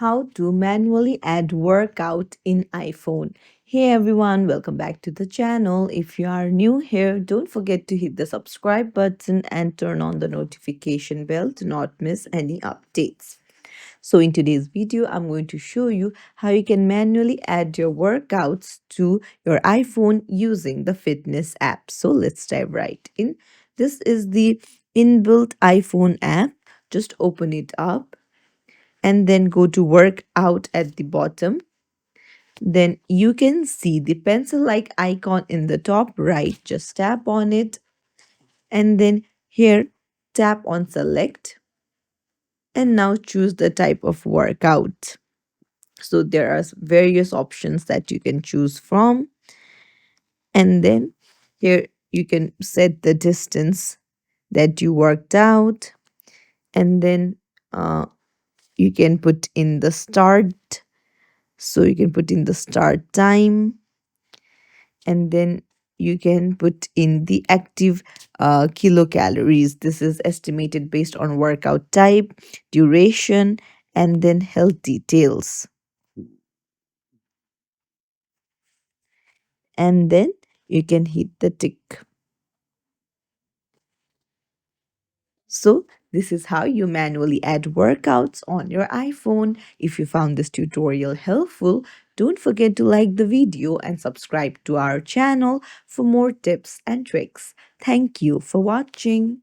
How to manually add workout in iPhone. Hey everyone, welcome back to the channel. If you are new here, don't forget to hit the subscribe button and turn on the notification bell to not miss any updates. So in today's video, I'm going to show you how you can manually add your workouts to your iPhone using the fitness app. So let's dive right in. This is the inbuilt iPhone app. Just open it up and then go to workout at the bottom. Then you can see the pencil like icon in the top right. Just tap on it and then here tap on select and now choose the type of workout. So there are various options that you can choose from, and then here you can set the distance that you worked out, and then you can put in the start. So you can put in the start time, and then you can put in the active kilocalories. This is estimated based on workout type, duration, and then health details. And then you can hit the tick. So, this is how you manually add workouts on your iPhone. If you found this tutorial helpful, don't forget to like the video and subscribe to our channel for more tips and tricks. Thank you for watching.